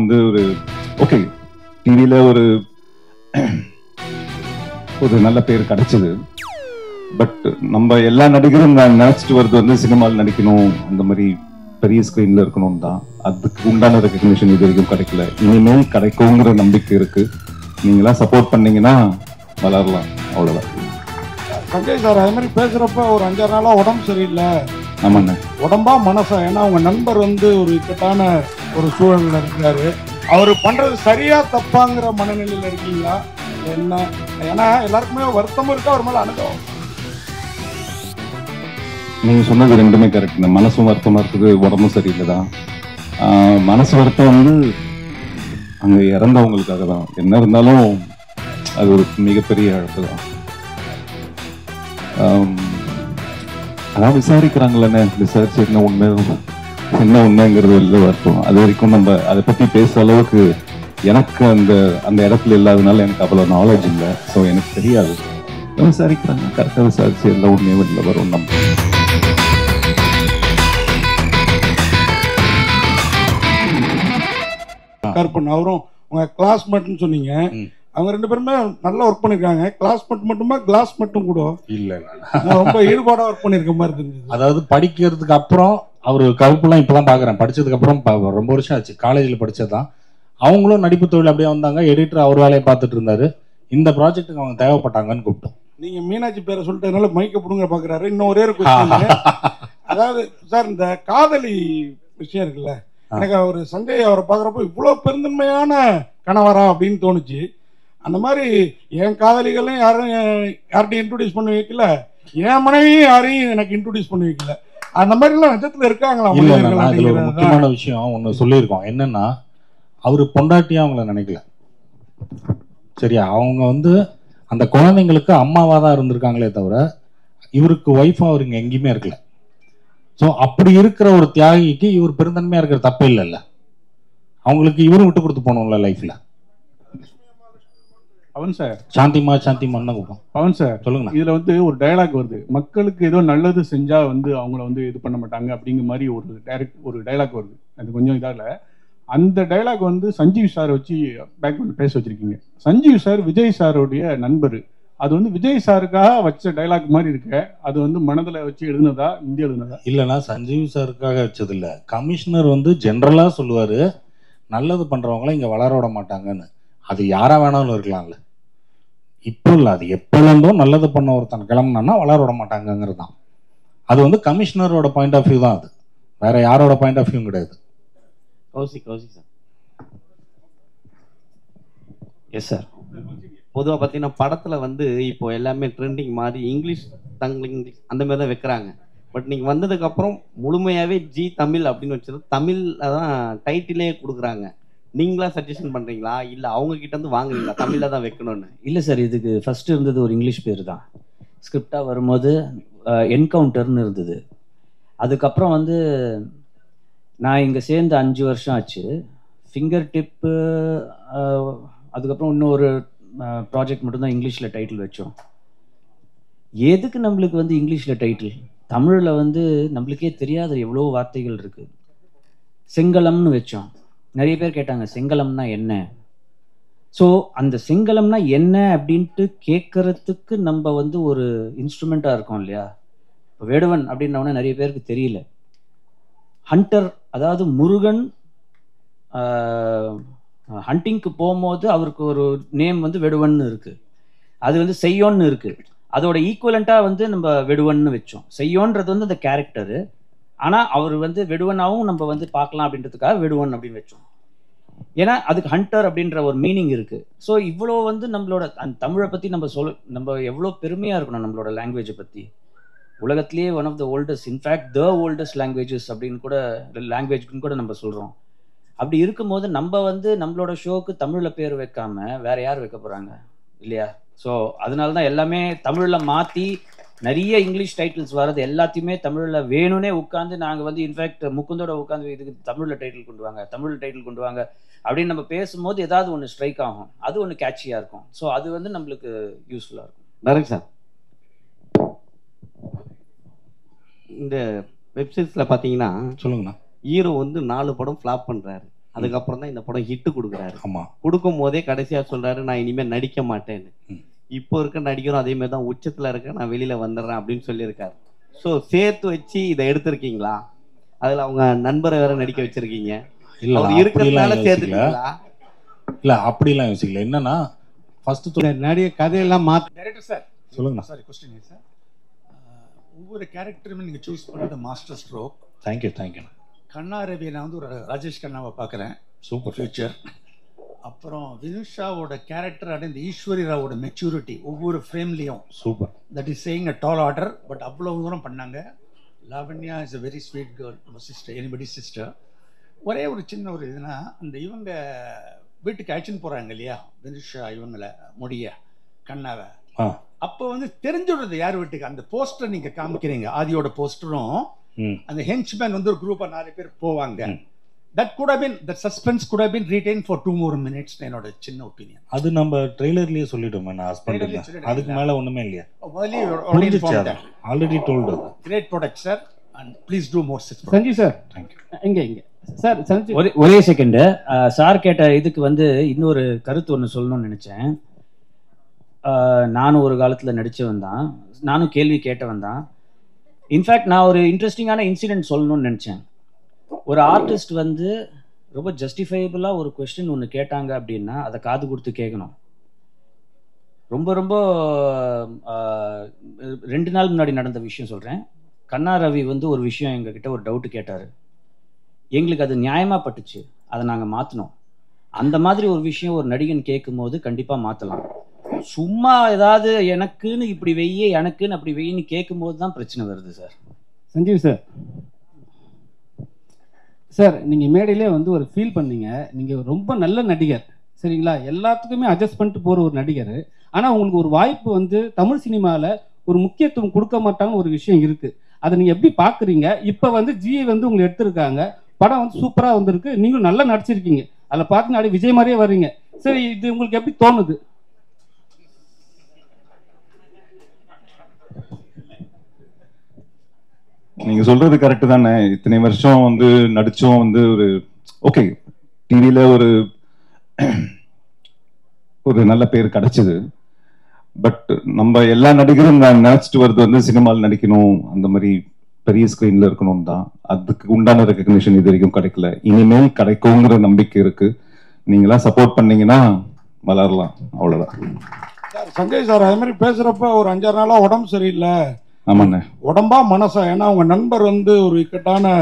வந்து ஒரு ஓகே டிவியில ஒரு நல்ல பேர் கிடைச்சது. பட் நம்ம எல்லா நடிகரும் நினைச்சிட்டு வருது வந்து சினிமாவில் நடிக்கணும், அந்த மாதிரி பெரிய ஸ்கிரீன்ல இருக்கணும் தான். அதுக்கு உண்டான ரெகக்னிஷன் இது வரைக்கும் கிடைக்கல. இனிமேல் கிடைக்குங்கிற நம்பிக்கை இருக்கு. நீங்களாம் சப்போர்ட் பண்ணீங்கன்னா வளரலாம், அவ்வளவுதான். சஞ்சய் சார் அது மாதிரி பேசுறப்ப ஒரு 5-6 நாளா உடம்பு சரியில்லை. ஆமாண்ணே. உடம்பா மனசா? ஏன்னா உங்க நண்பர் வந்து ஒரு இக்கட்டான ஒரு சூழல்ல இருக்கிறாரு. அவர் பண்றது சரியா தப்பாங்கிற மனநிலையில இருக்கீங்களா என்ன? ஏன்னா எல்லாருக்குமே வருத்தமும் இருக்கு, அவர் மேல அனுபவம். நீங்க சொன்னது ரெண்டுமே கரெக்ட். மனசும் வருத்தமா இருக்குது, உடம்பும் சரியில்லைதான். மனசு வருத்தம் வந்து அங்க இறந்தவங்களுக்காக தான். என்ன இருந்தாலும் அது ஒரு மிகப்பெரிய இழப்பு தான். அதான் விசாரிக்கிறாங்களே, விசாரிச்சு என்ன உண்மைங்கிறது வெளில வரட்டும். அது வரைக்கும் நம்ம அதை பத்தி பேசுற அளவுக்கு எனக்கு அந்த இடத்துல இல்லாதனால எனக்கு அவ்வளவு நாலேஜ் இல்லை. ஸோ எனக்கு தெரியாது. விசாரிக்கிறாங்க, கரெக்டாக விசாரிச்சு எல்லாம் உண்மையும் வெளில வரும். நம்ம கருப்பன் அவரும் உங்க கிளாஸ்மேட்னு சொன்னீங்க. அவங்க 2 பேருமே நல்லா ஒர்க் பண்ணிருக்காங்க. கிளாஸ்மேட் மட்டுமா, கிளாஸ் மட்டும் கூட இல்ல ரொம்ப ஈடுபாடா ஒர்க் பண்ணிருக்க மாதிரி இருந்தது. அதாவது படிக்கிறதுக்கு அப்புறம் அவரு கருப்புலாம் இப்பதான் பாக்குறேன். படிச்சதுக்கு அப்புறம் ரொம்ப வருஷம் ஆச்சு. காலேஜ்ல படிச்சதுதான். அவங்களும் நடிப்பு தொழில் அப்படியே வந்தாங்க. எடிட்டர் அவர் வேலையை பார்த்துட்டு இருந்தாரு. இந்த ப்ராஜெக்ட்டுக்கு அவங்க தேவைப்பட்டாங்கன்னு கூப்பிட்டோம். நீங்க மீனாட்சி பேரை சொல்லிட்டதுனால மைக்க புடுங்க பாக்குறாரு. இன்னும் ஒரே ஒரு கொஸ்டின். அதாவது சார் இந்த காதலி விஷயம் இருக்குல்ல, எனக்கு ஒரு சஞ்சய் அவரை பாக்குறப்போ இவ்வளவு பெருந்தன்மையான கணவரா அப்படின்னு தோணுச்சு. அந்த மாதிரி என் காதலிகளையும் யார்கிட்டையும் இன்ட்ரோடியூஸ் பண்ணி வைக்கல, என் மனைவியும் யாரையும் எனக்கு இன்ட்ரோடியூஸ் பண்ணி வைக்கல. அந்த மாதிரி எல்லாம் நிஜத்துல இருக்காங்களா? இதுல ஒரு முக்கியமான விஷயம் ஒண்ணு சொல்லியிருக்கோம். என்னன்னா, அவரு பொண்டாட்டியா அவங்கள நினைக்கல. சரியா? அவங்க வந்து அந்த குழந்தைங்களுக்கு அம்மாவா தான் இருந்திருக்காங்களே தவிர இவருக்கு ஒய்ஃபா அவர் இங்க எங்கேயுமே இருக்கல. ஸோ அப்படி இருக்கிற ஒரு தியாகிக்கு இவர் பெருந்தன்மையா இருக்கிற தப்பே இல்லைல்ல. அவங்களுக்கு இவரும் விட்டு கொடுத்து போகணும்ல லைஃப்ல. பவன் சார், சாந்திமா சாந்திமான்னு தான் கூப்பிடும். பவன் சார் சொல்லுங்க. இதுல வந்து ஒரு டயலாக் வருது, மக்களுக்கு ஏதோ நல்லது செஞ்சா வந்து அவங்கள வந்து இது பண்ண மாட்டாங்க அப்படிங்கிற மாதிரி ஒரு டைலாக் வருது. அது கொஞ்சம் இதால அந்த டைலாக் வந்து சஞ்சீவ் சார் வச்சு பேக்ரவுண்ட் பேச வச்சிருக்கீங்க. சஞ்சீவ் சார் விஜய் சாருடைய நண்பர். அது வந்து விஜய் சாருக்காக வச்ச டைலாக் மாதிரி இருக்கு. அது வந்து மனதில் வச்சு எழுதுனதா, இந்தியா எழுதுனதா? இல்லைன்னா சஞ்சீவ் சாருக்காக வச்சது இல்லை. கமிஷனர் வந்து ஜென்ரலா சொல்லுவாரு, நல்லது பண்றவங்கள இங்க வளர விட மாட்டாங்கன்னு. அது யாரா வேணாலும் இருக்கலாம்ல. இப்போ இல்லை, அது எப்போதும் நல்லது பண்ண ஒருத்தன் கிளம்புனா வளர விட மாட்டாங்கிறது தான். அது வந்து கமிஷனரோட பாயிண்ட் ஆஃப் வியூ தான். அது வேற யாரோட பாயிண்ட் ஆஃப் வியூ கிடையாது. கௌசிக் சார். Yes sir. பொதுவாக பார்த்தீங்கன்னா படத்தில் வந்து இப்போ எல்லாமே ட்ரெண்டிங் மாதிரி இங்கிலீஷ் இங்கிலீஷ் அந்த மாதிரி தான் வைக்கிறாங்க. பட் நீங்கள் வந்ததுக்கப்புறம் முழுமையாகவே ஜி தமிழ் அப்படின்னு வச்சது தமிழில் தான் டைட்டிலே கொடுக்குறாங்க. நீங்களா சஜஷன் பண்ணுறீங்களா இல்லை அவங்க கிட்ட இருந்து வாங்குறீங்களா தமிழில் தான் வைக்கணும்னு? இல்லை சார், இதுக்கு ஃபஸ்ட்டு இருந்தது ஒரு இங்கிலீஷ் பேர் தான். ஸ்கிரிப்டாக வரும்போது என்கவுண்டர்னு இருந்தது. அதுக்கப்புறம் வந்து நான் இங்கே சேர்ந்து 5 வருஷம் ஆச்சு. ஃபிங்கர் டிப்பு, அதுக்கப்புறம் இன்னொரு ப்ராஜெக்ட் மட்டும்தான் இங்கிலீஷில் டைட்டில் வச்சோம். எதுக்கு நம்மளுக்கு வந்து இங்கிலீஷில் டைட்டில்? தமிழில் வந்து நம்மளுக்கே தெரியாத எவ்வளோ வார்த்தைகள் இருக்குது. செங்கலம்னு வச்சோம். நிறைய பேர் கேட்டாங்க செங்கலம்னா என்ன. ஸோ அந்த செங்கலம்னா என்ன அப்படின்ட்டு கேட்கறதுக்கு நம்ம வந்து ஒரு இன்ஸ்ட்ருமெண்ட்டாக இருக்கோம் இல்லையா. இப்போ வேடுவன் அப்படின்னோடனே நிறைய பேருக்கு தெரியல. ஹண்டர், அதாவது முருகன் ஹண்டிங்க்கு போகும்போது அவருக்கு ஒரு நேம் வந்து வெடுவன்னு இருக்கு. அது வந்து செய்யோன்னு இருக்கு. அதோட ஈக்குவலண்ட்டாக வந்து நம்ம வெடுவன்னு வச்சோம். செய்யோன்றது வந்து அந்த கேரக்டரு. ஆனால் அவர் வந்து வெடுவனாகவும் நம்ம வந்து பார்க்கலாம் அப்படின்றதுக்காக வெடுவன் அப்படின்னு வச்சோம். ஏன்னா அதுக்கு ஹண்டர் அப்படின்ற ஒரு மீனிங் இருக்கு. ஸோ இவ்வளோ வந்து நம்மளோட அந்த தமிழை பற்றி நம்ம எவ்வளோ பெருமையாக இருக்கணும் நம்மளோட லாங்குவேஜை பற்றி. உலகத்திலேயே one of the oldest, in fact the oldest languages அப்படின்னு கூட லாங்குவேஜ்க்குன்னு கூட நம்ம சொல்கிறோம். அப்படி இருக்கும்போது நம்ம வந்து நம்மளோட ஷோக்கு தமிழில் பேர் வைக்காம வேற யார் வைக்க போகிறாங்க இல்லையா. ஸோ அதனால தான் எல்லாமே தமிழில் மாற்றி நிறைய இங்கிலீஷ் டைட்டில்ஸ் வர்றது எல்லாத்தையுமே தமிழில் வேணும்னே உட்காந்து நாங்கள் வந்து இன்ஃபேக்ட் முக்குந்தோட உட்காந்து இதுக்கு தமிழில் டைட்டில் கொண்டு வாங்க, தமிழில் டைட்டில் கொண்டு வாங்க அப்படின்னு நம்ம பேசும்போது ஏதாவது ஒன்று ஸ்ட்ரைக் ஆகும். அது ஒன்று கேட்சியாக இருக்கும். ஸோ அது வந்து நம்மளுக்கு யூஸ்ஃபுல்லாக இருக்கும். டேரக்ட் சார், இந்த வெப்சைட்ஸில் பார்த்தீங்கன்னா சொல்லுங்கண்ணா, ஹீரோ வந்து 4 படம் ஃப்ளாப் பண்ணுறாரு. அதுக்கப்புறம் தான் இந்த படம் ஹிட்டு கொடுக்குறாரு. ஆமா, கொடுக்கும் போதே கடைசியா சொல்றாரு நான் இனிமேல் நடிக்க மாட்டேன்னு. இப்போ இருக்க நடிகரும் அதே மாதிரி தான் உச்சத்துல இருக்க, நான் வெளியில வந்துடுறேன் அப்படின்னு சொல்லியிருக்காரு. ஸோ சேர்த்து வச்சு இதை எடுத்திருக்கீங்களா? அதுல அவங்க நண்பரை வேற நடிக்க வச்சிருக்கீங்க. இல்ல இருக்கிறதுனால சேர்த்துக்கீங்களா? இல்ல அப்படிலாம் யோசிக்கல. என்னன்னா ஃபர்ஸ்ட் நிறைய கதையெல்லாம் மாற்ற. டைரக்டர் சார் சொல்லுங்க. Sorry question sir. ஒவ்வொரு கேரக்டருமே நீங்கள் சூஸ் பண்ணது master stroke. Thank you. Kanna Ravi நான் வந்து ஒரு ராஜேஷ் கண்ணாவை பார்க்குறேன். Super future. அப்புறம் வினுஷாவோட கேரக்டர் அண்ட் இந்த ஈஸ்வரி ராவோட மெச்சூரிட்டி ஒவ்வொரு ஃப்ரேம்லேயும் super. That is saying a tall order. But அவ்வளோ தூரம் பண்ணாங்க. Lavanya is a very sweet girl, sister, anybody sister. ஒரே ஒரு சின்ன ஒரு இதுனா, அந்த இவங்க வீட்டுக்கு அழைச்சின்னு போகிறாங்க இல்லையா வினுஷா, இவங்களை முடிய கண்ணாவை, அப்போ வந்து தெரிஞ்சுடுறது யார் வீட்டுக்கு. அந்த போஸ்டர் நீங்கள் காமிக்கிறீங்க, ஆதியோட போஸ்டரும் அந்த ஹென்ச்மேன் வந்து ஒரு குரூப்பாக 4 பேர் போவாங்க. That could have been, that suspense could have been retained for 2 more minutes. என்னோட சின்ன ஒப்பீனியன். அது நம்ம ட்ரெய்லர்லயே சொல்லிட்டோம். நான் ஹஸ்பண்ட் அதுக்கு மேல ஒண்ணுமே இல்லையா? Already told. Great product sir and please do more. Sanjeev sir, இங்க சார் சஞ்சீவ் ஒரே செகண்ட். சார் கேட்ட இதுக்கு வந்து இன்னொரு கருத்து ஒன்று சொல்லணும்னு நினைச்சேன். நானும் ஒரு காலத்துல நடிச்சவன் தான், நானும் கேள்வி கேட்டவன் தான். இன்ஃபேக்ட் நான் ஒரு இன்ட்ரெஸ்டிங்கான இன்சிடென்ட் சொல்லணும்னு நினைச்சேன். ஒரு ஆர்டிஸ்ட் வந்து ரொம்ப ஜஸ்டிஃபைபிளாக ஒரு கொஸ்டின் ஒன்று கேட்டாங்க அப்படின்னா அதை காது கொடுத்து கேட்கணும். ரொம்ப 2 நாள் முன்னாடி நடந்த விஷயம் சொல்கிறேன். கண்ணா ரவி வந்து ஒரு விஷயம் எங்ககிட்ட ஒரு டவுட்டு கேட்டார். எங்களுக்கு அது நியாயமாக பட்டுச்சு, அதை நாங்கள் மாற்றினோம். அந்த மாதிரி ஒரு விஷயம் ஒரு நடிகன் கேட்கும் போது கண்டிப்பாக மாற்றலாம். சும்மா ஏதாவது எனக்குன்னு இப்படி வெய்ய, எனக்குன்னு அப்படி வெய்யின்னு கேட்கும் போது தான் பிரச்சனை வருது சார். சஞ்சீவ் சார், சார் நீங்கள் மேடையிலே வந்து ஒரு ஃபீல் பண்ணீங்க, நீங்கள் ரொம்ப நல்ல நடிகர் சரிங்களா, எல்லாத்துக்குமே அட்ஜஸ்ட் பண்ணிட்டு போகிற ஒரு நடிகர். ஆனால் உங்களுக்கு ஒரு வாய்ப்பு வந்து தமிழ் சினிமாவில் ஒரு முக்கியத்துவம் கொடுக்க மாட்டாங்கன்னு ஒரு விஷயம் இருக்குது. அதை நீங்கள் எப்படி பார்க்குறீங்க? இப்போ வந்து ஜிஐ வந்து உங்களை எடுத்திருக்காங்க, படம் வந்து சூப்பராக வந்திருக்கு, நீங்களும் நல்லா நடிச்சிருக்கீங்க, அதில் பார்த்தீங்கன்னா அப்படியே விஜய் மாதிரியே வர்றீங்க. சரி, இது உங்களுக்கு எப்படி தோணுது? நீங்க சொல்றது கரெக்ட் தானே. இத்தனை வருஷம் வந்து நடிச்சோம், வந்து ஒரு ஓகே டிவியில ஒரு நல்ல பேர் கிடைச்சது. பட் நம்ம எல்லா நடிகரும் நான் நினைச்சிட்டு வருது வந்து சினிமாவில் நடிக்கணும், அந்த மாதிரி பெரிய ஸ்கிரீன்ல இருக்கணும் தான். அதுக்கு உண்டான ரெகக்னிஷன் இது வரைக்கும் கிடைக்கல. இனிமேல் கிடைக்குங்கிற நம்பிக்கை இருக்கு. நீங்களாம் சப்போர்ட் பண்ணீங்கன்னா வளரலாம், அவ்வளவுதான். சஞ்சய் சார் அது மாதிரி பேசுறப்ப ஒரு 5-6 நாளா உடம்பு சரியில்லை. ஆமாண்ணே. உடம்பா மனசா? ஏன்னா உங்க நண்பர் வந்து ஒரு இக்கட்டான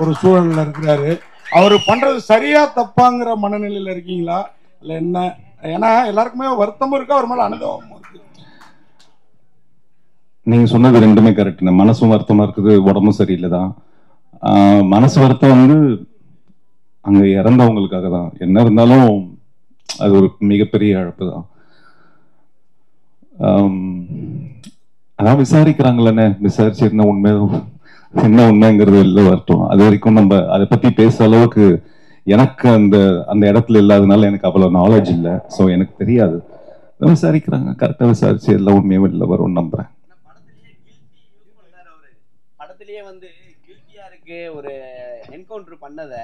ஒரு சூழல்ல இருக்கிறாரு. அவரு பண்றது சரியா தப்பாங்கிற மனநிலையில இருக்கீங்களா இல்ல என்ன? ஏன்னா எல்லாருக்குமே வருத்தமும் இருக்கு, அவர் மேல அனுபவமும் இருக்கு. நீங்க சொன்னது ரெண்டுமே கரெக்ட். மனசும் வருத்தமா இருக்குது, உடம்பும் சரியில்லை தான். மனசு வருத்தம் வந்து அங்க இறந்தவங்களுக்காக தான். என்ன இருந்தாலும் அது ஒரு மிகப்பெரிய இழப்பு தான். அதான் விசாரிக்கிறாங்களே, விசாரிச்சு என்ன உண்மைங்கிறது வெளில வரட்டும். அது வரைக்கும் நம்ம அதை பத்தி பேசுற அளவுக்கு எனக்கு அந்த இடத்துல இல்லாதனால எனக்கு அவ்வளவு நாலேஜ் இல்லை. ஸோ எனக்கு தெரியாது. விசாரிக்கிறாங்க, கரெக்டா விசாரிச்சு எல்லாம் உண்மையும் வெளில வரும்னு நம்புறேன். படத்திலேயே வந்து கில்ட்டியா இருக்கு ஒரு என்கவுண்டர் பண்ணதை.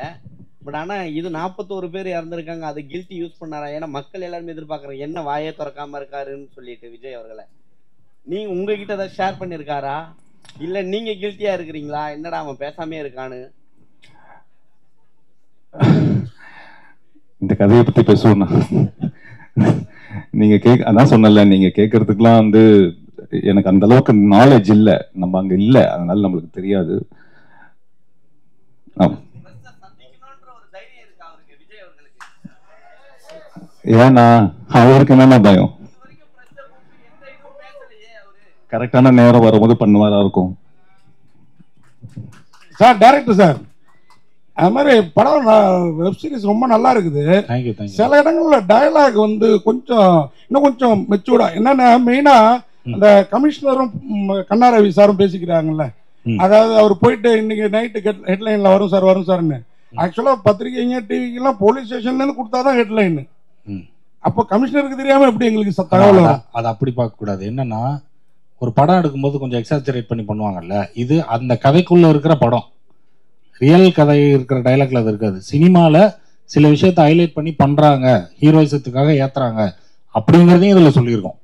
பட் ஆனா இது 41 பேர் இறந்துருக்காங்க, அது கில்ட்டி யூஸ் பண்ணாரா? ஏன்னா மக்கள் எல்லாருமே எதிர்பார்க்கறாங்க என்ன வாயே திறக்காம இருக்காருன்னு சொல்லிட்டு விஜய் அவர்களை. நீங்க உங்ககிட்ட ஏதாவது ஷேர் பண்ணிருக்காரா? இல்ல நீங்க கில்ட்டியா இருக்கிறீங்களா? என்னடா அவன் பேசாமே இருக்கான்னு. இந்த கதையை பத்தி பேசுவோம்னா நீங்க அதான் சொன்னல, நீங்க கேட்கறதுக்குலாம் வந்து எனக்கு அந்த அளவுக்கு நாலேஜ் இல்லை, நம்ம அங்க இல்லை, அதனால நம்மளுக்கு தெரியாது. ஏன்னா அவருக்கு என்னென்ன பயம்? கரெக்டான நேரம் வரும்போது பண்ணுவாரா இருக்கும். சார் டைரக்டர் சார், அது மாதிரி படம் வெப் சீரிஸ் ரொம்ப நல்லா இருக்குது. சில இடங்கள்ல டயலாக் வந்து இன்னும் கொஞ்சம் மெச்சூர்டா. என்னன்னா மெயினா அந்த கமிஷனரும் கண்ணா ரவி சாரும் பேசிக்கிறாங்கல்ல, அதாவது அவர் போயிட்டு இன்னைக்கு நைட்டு ஹெட்லைன்ல வரும் சார்னு. ஆக்சுவலா பத்திரிகைங்க டிவிக்கெல்லாம் போலீஸ் ஸ்டேஷன்ல இருந்து கொடுத்தாதான் ஹெட்லைன். அப்போ கமிஷனருக்கு தெரியாம எப்படி எங்களுக்கு தகவல் வரும்? அதை அப்படி பார்க்க கூடாது. என்னன்னா ஒரு படம் எடுக்கும்போது கொஞ்சம் எக்ஸாஜரேட் பண்ணி பண்ணுவாங்கல்ல, இது அந்த கதைக்குள்ள இருக்கிற படம், ரியல் கதை இருக்கிற டைலாக்ல அது இருக்காது. சினிமால சில விஷயத்தை ஹைலைட் பண்ணி பண்றாங்க, ஹீரோயிசத்துக்காக ஏத்துறாங்க அப்படிங்கிறதையும் இதுல சொல்லியிருக்கோம்.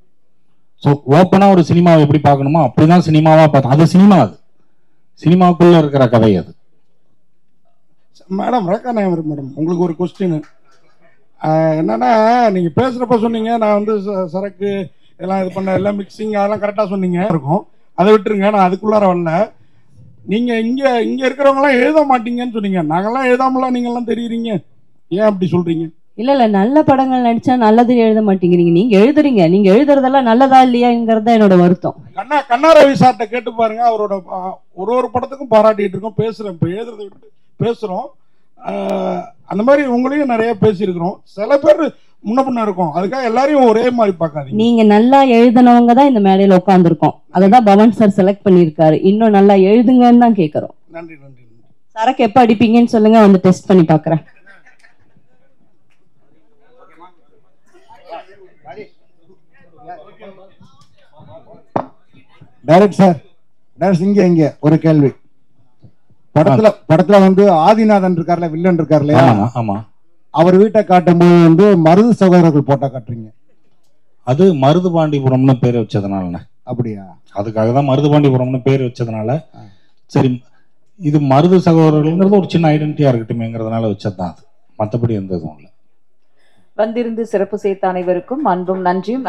ஸோ ஓப்பனா ஒரு சினிமாவை எப்படி பார்க்கணுமோ அப்படிதான் சினிமாவா பார்த்தோம். அது சினிமா, அது சினிமாவுக்குள்ள இருக்கிற கதை அது. மேடம் ரேகா நாயர் மேடம், உங்களுக்கு ஒரு கொஸ்டின் என்னன்னா, நீங்க பேசுறப்ப சொன்னீங்க நான் வந்து சரக்கு எல்லாம் இது பண்ண எல்லாம் மிக்சிங் அதெல்லாம் கரெக்டா சொன்னீங்க இருக்கும். அதை விட்டுருங்க, நான் அதுக்குள்ளார வரல. நீங்க இங்க இருக்கிறவங்க எல்லாம் எழுத மாட்டீங்கன்னு சொன்னீங்க. நாங்கெல்லாம் எழுதாமலாம் நீங்க எல்லாம் தெரியுறீங்க, ஏன் அப்படி சொல்றீங்க? இல்ல நல்ல படங்கள் நடிச்சா நல்லது எழுத மாட்டேங்கிறீங்க. நீங்க எழுதுறீங்க, நீங்க எழுதுறதெல்லாம் நல்லதா இல்லையாங்கிறத என்னோட வருத்தம். கண்ணா ரவி சார்ட்ட கேட்டு பாருங்க, அவரோட ஒரு படத்துக்கும் பாராட்டிட்டு இருக்கோம், பேசுறோம். இப்ப எழுதுறதை விட்டு பேசுறோம். அந்த மாதிரி உங்களையும் நிறைய பேசியிருக்கிறோம். சில பேர் முன்ன பின்ன இருக்கும், அதுக்காக எல்லாரையும் ஒரே மாதிரி பார்க்காதீங்க. நீங்க நல்லா எழுதினவங்க தான் இந்த மேடையில உட்காந்துருக்கோம். அததான் பவன் சார் செலக்ட் பண்ணியிருக்காரு. இன்னும் நல்லா எழுதுங்கன்னு தான் கேட்கறோம். நன்றி நன்றி. சரக்கு எப்ப அடிப்பீங்கன்னு சொல்லுங்க, வந்து டெஸ்ட் பண்ணி பாக்குறேன். டைரக்ட் இங்க ஒரு கேள்வி. படத்துல வந்து ஆதிநாதன் இருக்கார்ல, வில்லன் இருக்கார் இல்லையா? ஆமா. அவர் வீட்டை காட்டும்போது வந்து மருது சகோதரர்கள் போட்டா காட்டுறீங்க. அது மருதுபாண்டிபுரம்னு பேர் வச்சதுனால. அப்படியா? அதுக்காக தான் மருதுபாண்டிபுரம்னு பேர் வச்சதுனால, சரி இது மருது சகோதரர்கள்ங்கிறது ஒரு சின்ன ஐடென்டிட்டியா இருக்கட்டுமேங்கிறதுனால வச்சதுதான் அது. மற்றபடி எந்த இதுவும் இல்லை. வந்திருந்து சிறப்பு சேர்த்த அனைவருக்கும் அன்பும் நன்றியும்.